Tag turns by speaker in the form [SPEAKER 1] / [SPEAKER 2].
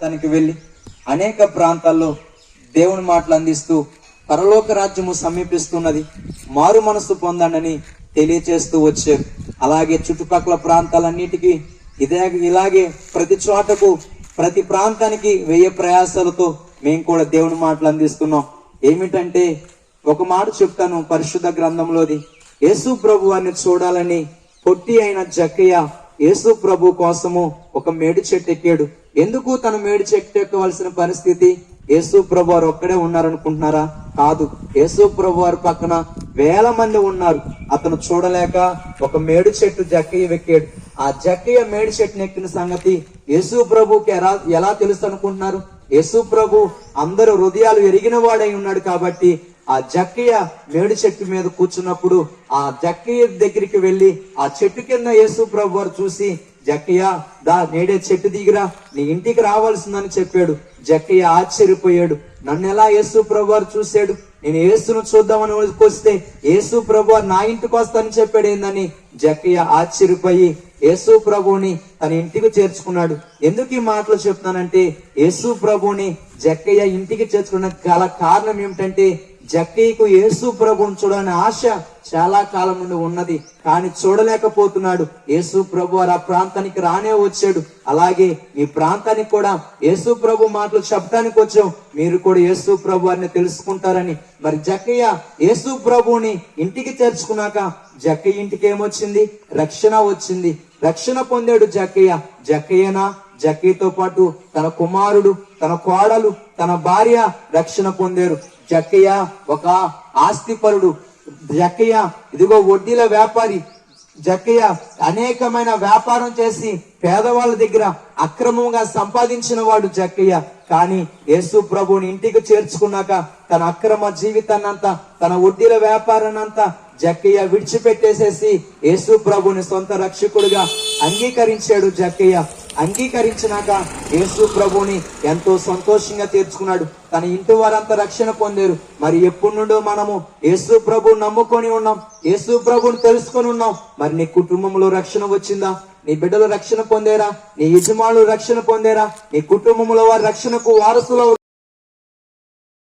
[SPEAKER 1] ప్రాంతానికి వెళ్ళి అనేక ప్రాంతాల్లో దేవుని మాటలు అందిస్తూ పరలోక రాజ్యము సమీపిస్తున్నది, మారు మనసు పొందండి తెలియచేస్తూ వచ్చారు. అలాగే చుట్టుపక్కల ప్రాంతాలన్నిటికీ ఇలాగే ప్రతి చోటకు ప్రతి ప్రాంతానికి 1000 ప్రయాసాలతో మేము కూడా దేవుని మాటలు అందిస్తున్నాం. ఏమిటంటే ఒక మాట చెప్తాను, పరిశుద్ధ గ్రంథంలోది. యేసు ప్రభు వారిని చూడాలని పొట్టి అయిన జక్కయ్య యేసు ప్రభు కోసము ఒక మేడి చెట్టు ఎక్కాడు. ఎందుకు తను మేడి చెట్టు ఎక్కవలసిన పరిస్థితి? యేసు ప్రభు వారు ఒక్కడే ఉన్నారనుకుంటున్నారా? కాదు, యేసు ప్రభు వారి పక్కన 1000 మంది ఉన్నారు. అతను చూడలేక ఒక మేడి చెట్టు జక్కయ్య ఎక్కాడు. ఆ జక్కయ్య మేడి చెట్టును ఎక్కిన సంగతి యేసు ప్రభుకి ఎలా తెలుసు అనుకుంటున్నారు? యేసు ప్రభు అందరూ హృదయాలు ఎరిగిన వాడై ఉన్నాడు కాబట్టి ఆ జక్కయ్య మేడి చెట్టు మీద కూర్చున్నప్పుడు ఆ జక్కయ్య దగ్గరికి వెళ్లి ఆ చెట్టు కింద యేసు ప్రభు వారు చూసి, జక్కయ్య దా నేడే చెట్టు దిగిరా, నీ ఇంటికి రావాల్సిందని చెప్పాడు. జక్కయ్య ఆశ్చర్యపోయాడు. నన్ను ఎలా యేసు ప్రభు వారు చూశాడు? నేను యేసును చూద్దామని వస్తే యేసు ప్రభు వారు నా ఇంటికి వస్తానని చెప్పాడు ఏందని జక్కయ్య ఆశ్చర్యపోయి యేసు ప్రభువుని తన ఇంటికి చేర్చుకున్నాడు. ఎందుకు ఈ మాటలు చెప్తున్నానంటే, యేసు ప్రభువుని జక్కయ్య ఇంటికి చేర్చుకున్న గల కారణం ఏమిటంటే, జక్కయ్యకు యేసు ప్రభువుని చూడాలని ఆశ చాలా కాలం నుండి ఉన్నది, కానీ చూడలేకపోతున్నాడు. యేసు ప్రభు వారు ఆ ప్రాంతానికి రానే వచ్చాడు. అలాగే ఈ ప్రాంతానికి కూడా యేసు ప్రభు మాటలు చెప్పడానికి వచ్చాం. మీరు కూడా యేసు ప్రభు వారిని తెలుసుకుంటారని. మరి జక్కయ్య యేసు ప్రభువుని ఇంటికి చేర్చుకున్నాక జక్కయ్య ఇంటికి ఏమొచ్చింది? రక్షణ వచ్చింది. రక్షణ పొందాడు జక్కయ్య. జక్కయ్యనా, జక్కయ్యతో పాటు తన కుమారుడు, తన కోడలు, తన భార్య రక్షణ పొందారు. జక్కయ్య ఒక ఆస్తిపరుడు. జక్కయ్య ఇదిగో వడ్డీల వ్యాపారి. జక్కయ్య అనేకమైన వ్యాపారం చేసి పేదవాళ్ళ దగ్గర అక్రమంగా సంపాదించిన వాడు జక్కయ్య. కానీ యేసు ప్రభువుని ఇంటికి చేర్చుకున్నాక తన అక్రమ జీవితాన్నంతా, తన వడ్డీల వ్యాపారాన్నంతా జక్కయ్య విడిచిపెట్టేసేసి యేసు ప్రభుని సొంత రక్షకుడిగా అంగీకరించాడు. జక్కయ్య అంగీకరించినాక యేసు ప్రభుని ఎంతో సంతోషంగా తీర్చుకున్నాడు. తన ఇంటి వారంతా రక్షణ పొందారు. మరి ఎప్పటి నుండో మనము యేసు ప్రభుని నమ్ముకొని ఉన్నాం, యేసు ప్రభుని తెలుసుకొని ఉన్నాం. మరి నీ కుటుంబంలో రక్షణ వచ్చిందా? నీ బిడ్డలు రక్షణ పొందారా? నీ యజమానులు రక్షణ పొందారా? నీ కుటుంబంలో వారి రక్షణకు వారసులు